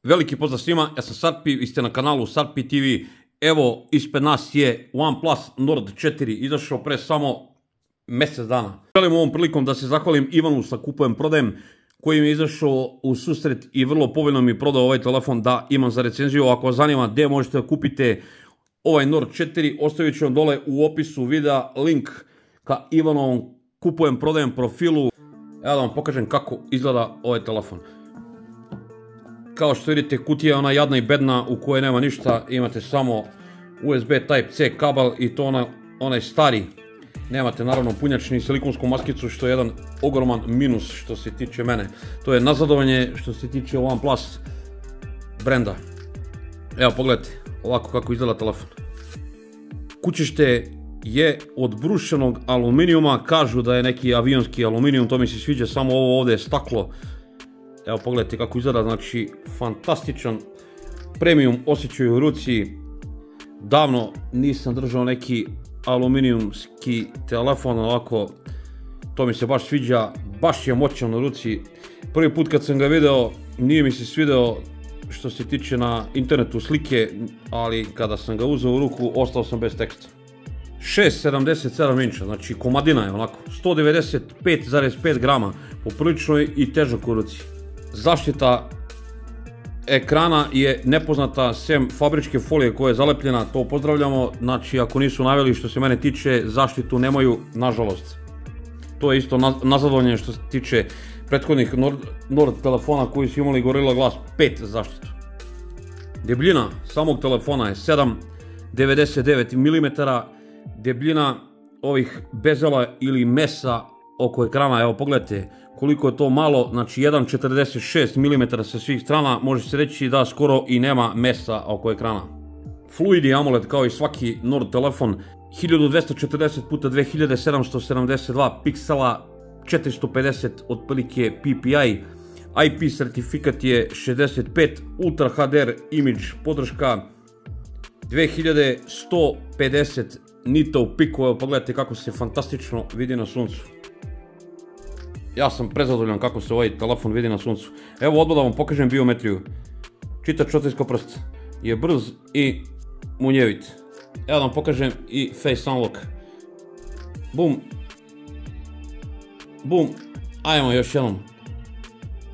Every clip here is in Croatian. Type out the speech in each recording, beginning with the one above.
Veliki pozdrav svima, ja sam Sarpi, vi ste na kanalu Sarpi TV. Evo, ispred nas je OnePlus Nord 4, izašao pre samo mjesec dana. Želim ovom prilikom da se zahvalim Ivanu sa Kupujem Prodajem, koji mi je izašao u susret i vrlo povoljno mi prodao ovaj telefon da imam za recenziju. Ako vas zanima gdje možete da kupite ovaj Nord 4, ostavit ću vam dole u opisu videa link ka Ivanovom Kupujem Prodajem profilu. Evo da vam pokažem kako izgleda ovaj telefon. Kao što vidite, kutija je ona jadna i bedna u kojoj nema ništa, imate samo USB Type-C kabel i to onaj stari. Nemate naravno punjač ni silikonsku maskicu, što je jedan ogroman minus što se tiče mene. To je nazadovanje što se tiče OnePlus brenda. Evo pogledajte ovako kako izgleda telefon. Kućište je od brušenog aluminijuma, kažu da je neki avionski aluminijum, to mi se sviđa, samo ovo ovdje je staklo. Evo pogledajte kako izgleda, znači fantastičan premium osjećaj u ruci. Davno nisam držao neki aluminijumski telefon ovako, to mi se baš sviđa, baš je moćan u ruci. Prvi put kad sam ga video nije mi se svideo što se tiče na internetu slike, ali kada sam ga uzeo u ruku ostao sam bez teksta. 6,77 inča, znači komadina je onako, 195,5 grama, poprilično je i težak u ruci. Zaštita ekrana je nepoznata, sem fabričke folije koja je zalepljena, to pozdravljamo. Znači ako nisu naveli, što se mene tiče, zaštitu nemaju, nažalost. To je isto nazadovanje što se tiče prethodnih Nord telefona koji su imali Gorilla Glass 5 zaštitu. Debljina samog telefona je 7,99 mm, debljina ovih bezela ili mesa oko ekrana, evo pogledajte koliko je to malo, znači 1,46 mm sa svih strana, može se reći da skoro i nema mesa oko ekrana. Fluidni AMOLED kao i svaki Nord telefon, 1240 x 2772 piksela, 450 otprilike PPI, IP certifikat je 65, Ultra HDR image podrška, 2150 nita u piku, evo pogledajte kako se fantastično vidi na suncu. Ja sam prezadovoljan kako se ovaj telefon vidi na suncu. Evo odmah da vam pokažem biometriju. Čitač otiska prsta je brz i munjevit. Evo da vam pokažem i Face Unlock. Bum. Bum. Ajmo još jednom.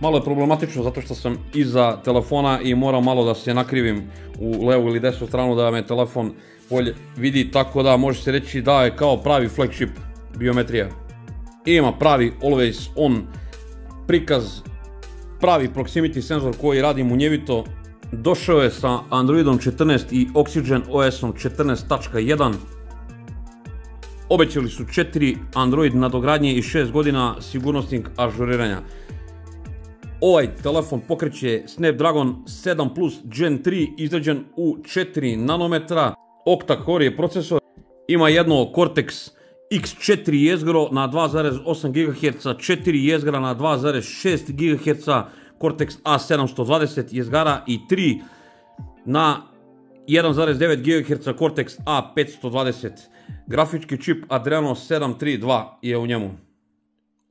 Malo je problematično zato što sam iza telefona i moram malo da se nakrivim u levu ili desnu stranu da me telefon bolje vidi, tako da može se reći da je kao pravi flagship biometrija. Ima pravi always on prikaz, pravi proximity senzor koji radi munjevito. Došao je sa Androidom 14 i Oxygen OS-om 14.1. Obećali su 4 Android nadogradnje i 6 godina sigurnosnog ažuriranja. Ovaj telefon pokreće Snapdragon 7 Plus Gen 3 izrađen u 4 nanometra. Octa-core je procesor, ima jedno Cortex X4 jezgro na 2,8 GHz, 4 jezgra na 2,6 GHz, Cortex A720 jezgara i 3 na 1,9 GHz Cortex A520. Grafički čip Adreno 732 je u njemu.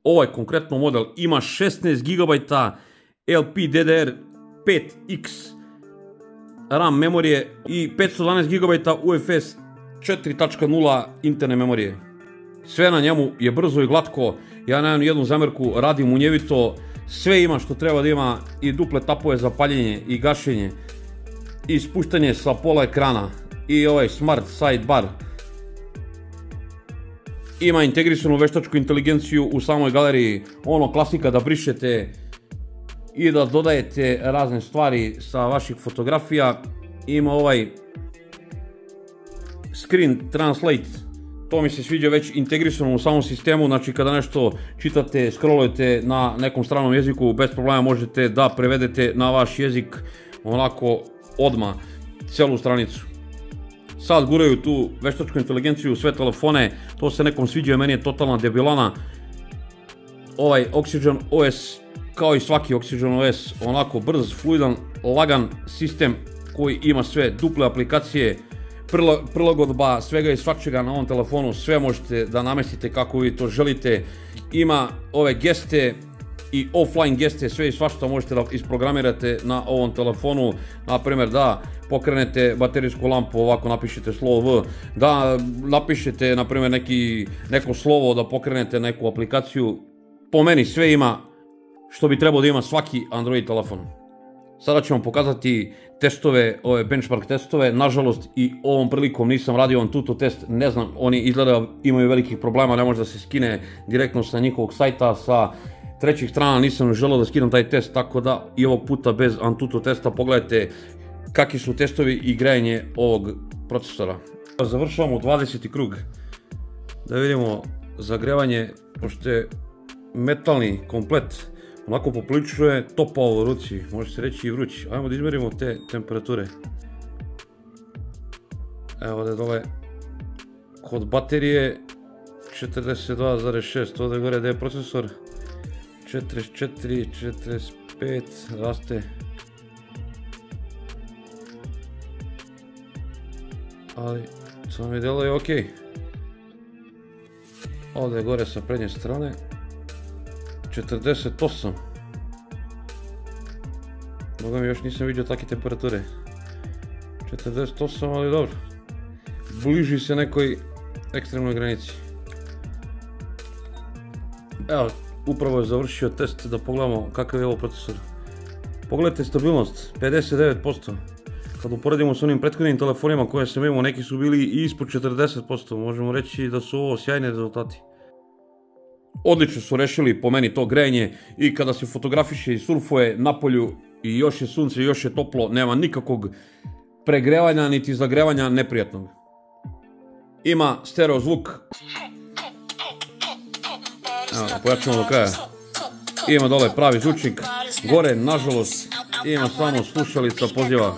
Ovaj konkretno model ima 16 GB LPDDR5X RAM memorije i 512 GB UFS 4.0 interne memorije. Sve na njemu je brzo i glatko, ja nemam jednu zamerku, radi munjevito, sve ima što treba da ima, i duple tapove za paljenje i gašenje i spuštanje sa pola ekrana i ovaj smart sidebar. Ima integrisanu veštačku inteligenciju u samoj galeriji, ono klasika da brišete i da dodajete razne stvari sa vaših fotografija. Ima ovaj Screen Translate, to mi se sviđa, već integrisano u samom sistemu, znači kada nešto čitate, scrollujete na nekom stranom jeziku, bez problema možete da prevedete na vaš jezik onako odmah celu stranicu. Sad guraju tu veštačku inteligenciju u sve telefone, to se nekom sviđa, meni je totalna debilana. Ovaj Oxygen OS, kao i svaki Oxygen OS, onako brz, fluidan, lagan sistem koji ima sve duple aplikacije, prilagodba svega i svačega na ovom telefonu, sve možete da namestite kako vi to želite. Ima ove geste, i offline geste, sve i svašta možete da isprogramirate na ovom telefonu. Na primjer da pokrenete baterijsku lampu, ovako napišete slovo V, da napišete na primjer neko slovo, da pokrenete neku aplikaciju. Po meni sve ima što bi trebao da ima svaki Android telefon. Sada ću vam pokazati testove, ove benchmark testove. Nažalost i ovom prilikom nisam radio Antutu test, ne znam, oni izgleda imaju velikih problema, ne može da se skine direktno sa njihovog sajta, sa trećih strana nisam želeo da skinem taj test, tako da i ovog puta bez Antutu testa pogledajte kakvi su testovi i grejanje ovog procesora. Završavamo 20. krug, da vidimo zagrevanje, pošto je metalni komplet, onako poprilično je topao u ruci, može se reći i vruć. Ajmo da izmerimo te temperature. Evo ovdje dole kod baterije 42,6, ovdje gore gdje je procesor 44, 45, raste. Ali to mi djeluje ok. Ovdje gore sa prednje strane 48. Boga mi još nisam vidio takve temperature. 48, ali dobro. Bliži se nekoj ekstremnoj granici. Evo, upravo je završio test da pogledamo kakav je ovo procesor. Pogledajte stabilnost, 59%. Kad uporedimo s onim prethodnim telefonima koje sam imao, neki su bili i ispod 40%. Možemo reći da su ovo sjajni rezultati. Odlično su rešili po meni to grejanje i kada se fotografiše i surfuje napolju i još je sunce, još je toplo, nema nikakvog pregrevanja niti zagrevanja neprijatnog. Ima stereo zvuk. Evo, pojačamo do kraja. Ima dole pravi zvučnik. Gore, nažalost, ima samo slušalica poziva.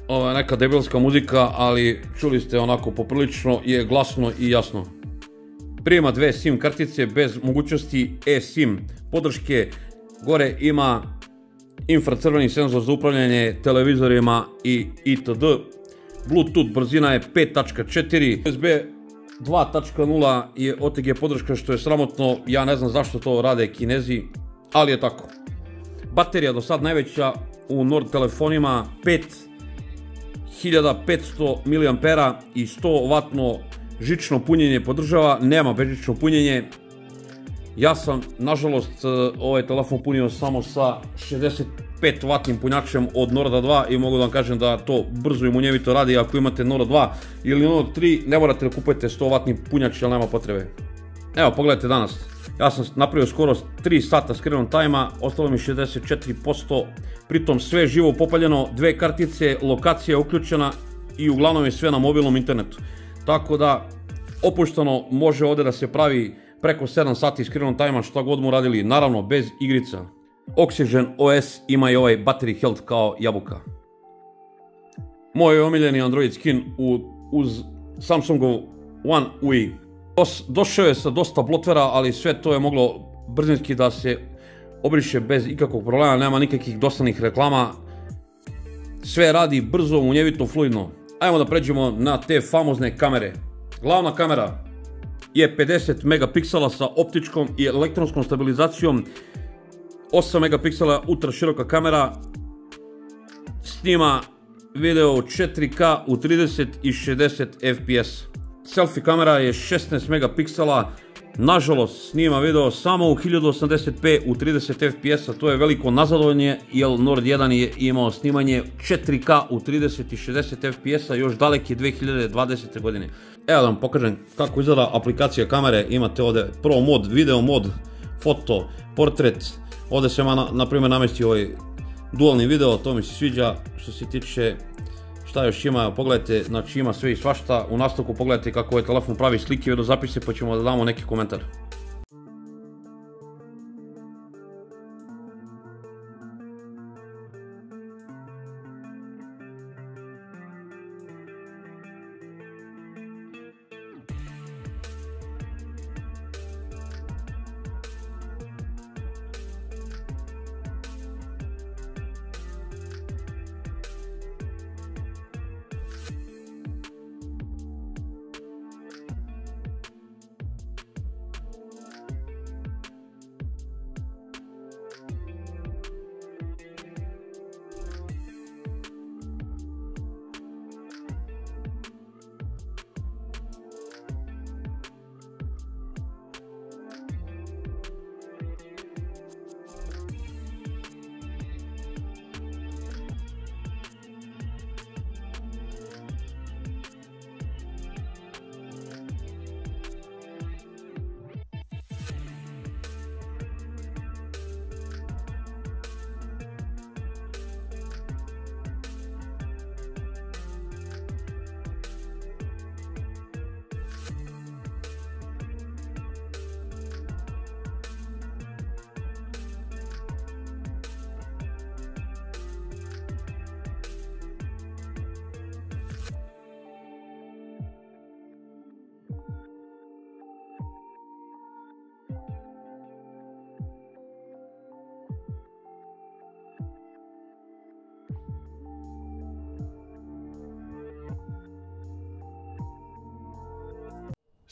Ovo je neka debilska muzika, ali čuli ste onako poprilično je glasno i jasno. Prima dve SIM kartice bez mogućnosti eSIM podrške. Gore ima infracrveni senzor za upravljanje televizorima i itd. Bluetooth brzina je 5.4. USB 2.0 je OTG podrška, što je sramotno. Ja ne znam zašto to rade Kinezi, ali je tako. Baterija do sad najveća u Nord telefonima, 5500 mAh i 100 W žično punjenje podržava, nema bežično punjenje. Ja sam, nažalost, ovaj telefon punio samo sa 65 W punjačem od Norda 2 i mogu da vam kažem da to brzo i munjevito radi. Ako imate Nord 2 ili Nord 3, ne morate da kupujete 100 W punjač, jer nema potrebe. Evo, pogledajte danas. Ja sam napravio skoro 3 sata screen time-a, ostalo mi 64%, pritom sve živo upopaljeno, dve kartice, lokacija je uključena i uglavnom je sve na mobilnom internetu. Tako da, opušteno može ovdje da se pravi preko 7 sati screen time-a, šta god mu radili, naravno bez igrica. Oxygen OS ima i ovaj battery health kao jabuka. Moj omiljeni Android skin uz Samsungov One UI. Došao je sa dosta blotvera, ali sve to je moglo brzinski da se obriše bez ikakvog problema, nema nikakvih dosadnih reklama. Sve radi brzo, munjevito, fluidno. Ajmo da pređemo na te famozne kamere. Glavna kamera je 50 megapiksela sa optičkom i elektronskom stabilizacijom. 8 megapiksela ultra široka kamera. Snima video u 4K u 30 i 60 fps. Selfie kamera je 16 megapiksela, nažalost snima video samo u 1080p u 30 fps, to je veliko nazadovanje, jer Nord 1 je imao snimanje 4K u 30 i 60 fps još daleke 2020. godine. Evo da vam pokažem kako izgleda aplikacija kamere. Imate ovdje Pro mod, video mod, foto, portret. Ovdje se na primjer namesti ovaj dualni video, to mi se sviđa. Što se tiče šta još ima, pogledajte, znači ima sve i svašta. U nastavku pogledajte kako ovaj telefon pravi slike i videozapise, pa ćemo da damo neki komentar.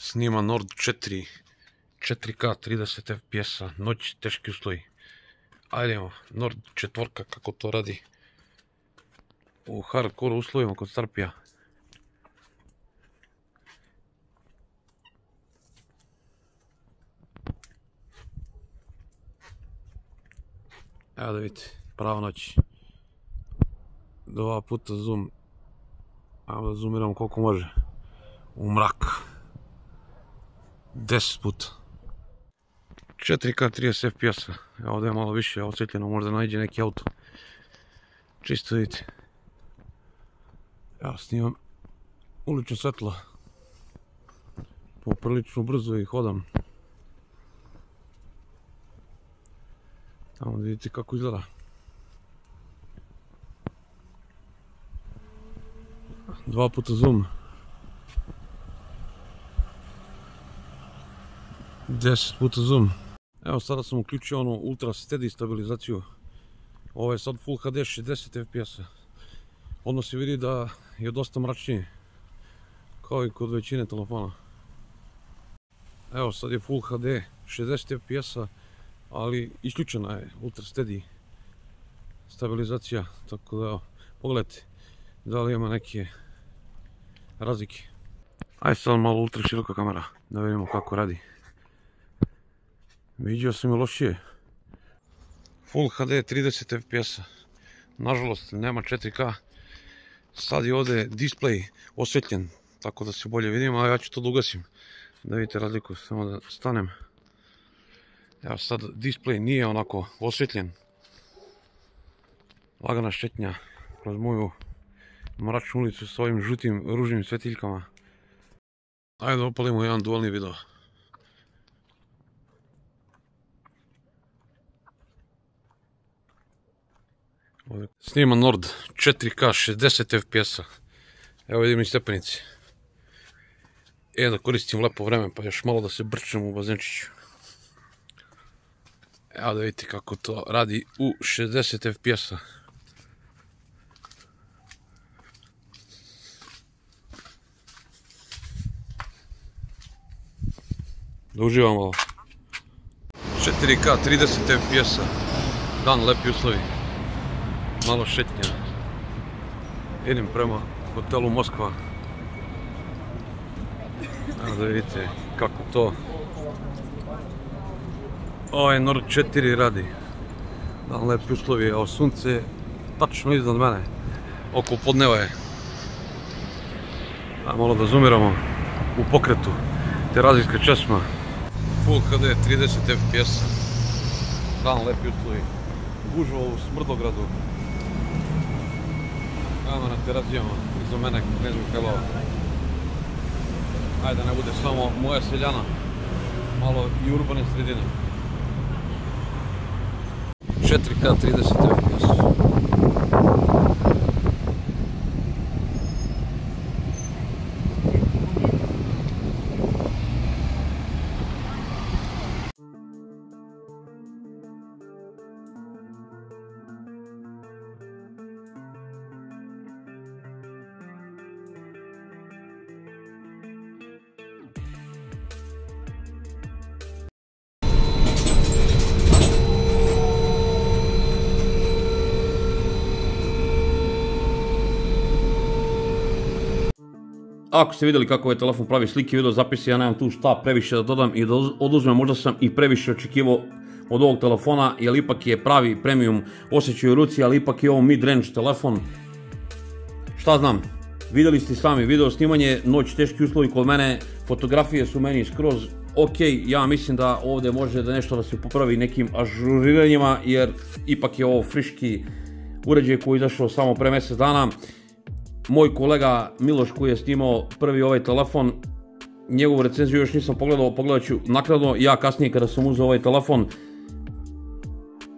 Snima Nord 4, 4K, 30 FPS, noć, teški uslovi. Ajdemo, Nord 4, kako to radi u hardcore uslovima kod Starpija. Evo da vidite, prava noć. 2 puta zoom. Ajmo da zoomiramo koliko može. U mrak. 10 puta. 4K 30 FPS. Evo ovdje je malo više osvjetljeno, možda nađe neki auto. Čisto vidite. Ja snimam ulično svetlo. Poprilično brzo i hodam. Tamo da vidite kako izgleda. 2 puta zoom. 10 puta zoom. Evo sada sam uključio ono ultra steady stabilizaciju. Ovo je sad full HD 60 fps. Odmah se vidi da je dosta mračniji. Kao i kod većine telefona. Evo sad je full HD 60 fps, ali isključena je ultra steady stabilizacija. Tako da evo, pogledajte da li ima neke razlike. Ajde sad malo ultra široka kamera da vidimo kako radi. Vidio sam i lošije. Full HD 30 fps. Nažalost nema 4K. Sad je ovdje display osvjetljen, tako da se bolje vidim, a ja ću to da ugasim. Da vidite razliku, samo da stanem. Evo sad display nije onako osvjetljen. Lagana šetnja kroz moju mračnu ulicu s ovim žutim ružnim svetiljkama. Ajde da opalimo jedan dualni video. Snima Nord 4K 60 fps. Evo idem i stepenici. Da koristim lepo vreme pa još malo da se brčem u bazenčiću. Evo da vidite kako to radi u 60 fps. Da uživam ovo. 4K 30 fps. Dan, lepi uslovi. Malo šetnja. Idem prema hotelu Moskva. Evo da vidite kako to ovaj Nord 4 radi. Dan, lepi uslovi, evo sunce tačno iznad mene. Oko podneva je. Malo da zoomiramo u pokretu. Terazijska česma. Full HD 30 fps. Dan, lepi uslovi. Gužva u Smrdogradu. Evo na terazijama, iza mene Knez Mihajlova. Ajde, ne bude samo moja seljana, malo i urbane sredine. 4K 30 fps. Ako ste vidjeli kako ovaj telefon pravi slike i video zapisi, ja nemam tu šta previše da dodam i da oduzmem, možda sam i previše očekivao od ovog telefona, jer ipak je pravi premium osjećaj u ruci, ali ipak je ovo mid-range telefon. Šta znam, vidjeli ste sami video snimanje, noć, teški uslovi kod mene, fotografije su meni skroz ok, ja mislim da ovdje može da nešto da se popravi nekim ažuriranjima, jer ipak je ovo friški uređaj koji je izašao samo pre mjesec dana. Moj kolega Miloš koji je snimao prvi ovaj telefon, njegovu recenziju još nisam pogledao, pogledat ću naknadno. Ja kasnije kada sam uzeo ovaj telefon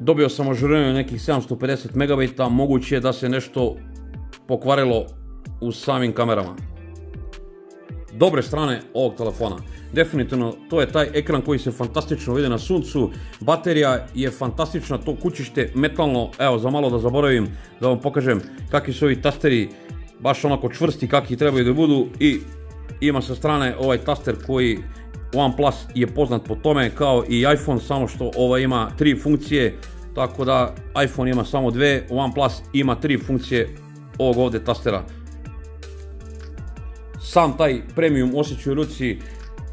dobio sam ažuriranje nekih 750 megabita, moguće je da se nešto pokvarilo u samim kamerama. Dobre strane ovog telefona, definitivno to je taj ekran koji se fantastično vidi na suncu, baterija je fantastična, to kućište metalno, evo za malo da zaboravim da vam pokažem kakvi su ovi tasteri, baš onako čvrsti kakvi trebaju da budu i ima sa strane ovaj taster koji OnePlus je poznat po tome kao i iPhone, samo što ovaj ima 3 funkcije, tako da iPhone ima samo 2, OnePlus ima 3 funkcije ovog ovdje tastera. Sam taj premium osjećaj u ruci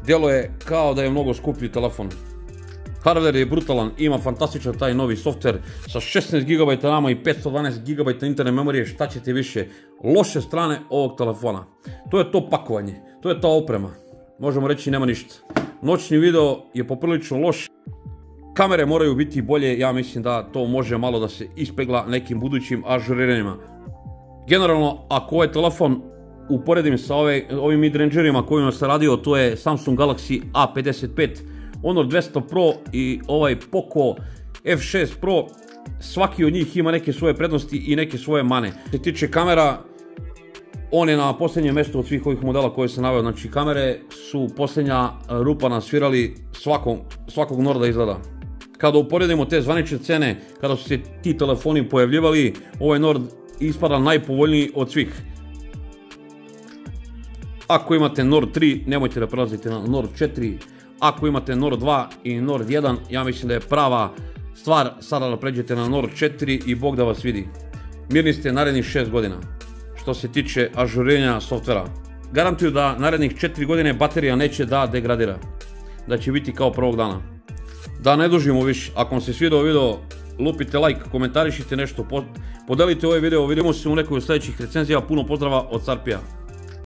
djeluje kao da je mnogo skuplji telefon. Hardware je brutalan, ima fantastičan taj novi software sa 16 GB RAM i 512 GB interne memorije, šta ćete više. Loše strane ovog telefona, to je to pakovanje, to je ta oprema, možemo reći nema ništa. Noćni video je poprilično loš, kamere moraju biti bolje, ja mislim da to može malo da se ispegla nekim budućim ažuriranjima. Generalno, ako ovaj telefon uporedim sa ovim midrangerima kojima sam radio, to je Samsung Galaxy A55, Honor 200 Pro i ovaj Poco F6 Pro, svaki od njih ima neke svoje prednosti i neke svoje mane. Što se tiče kamera, on je na posljednjem mjestu od svih ovih modela koje sam naveo, znači kamere su posljednja rupa na svirali svakog Norda izgleda. Kada uporedimo te zvanične cene, kada su se ti telefoni pojavljivali, ovaj Nord ispada najpovoljniji od svih. Ako imate Nord 3, nemojte da prelazite na Nord 4. Ako imate Nord 2 i Nord 1, ja mislim da je prava stvar sada da pređete na Nord 4 i Bog da vas vidi. Mirni ste narednih 6 godina. Što se tiče ažuriranja softvera, garantuju da narednih 4 godine baterija neće da degradira, da će biti kao prvog dana. Da ne dužimo više, ako vam se svidao video, lupite like, komentarišite nešto, podelite ovaj video, vidimo se u nekoj od sljedećih recenzija, puno pozdrava od Sarpija.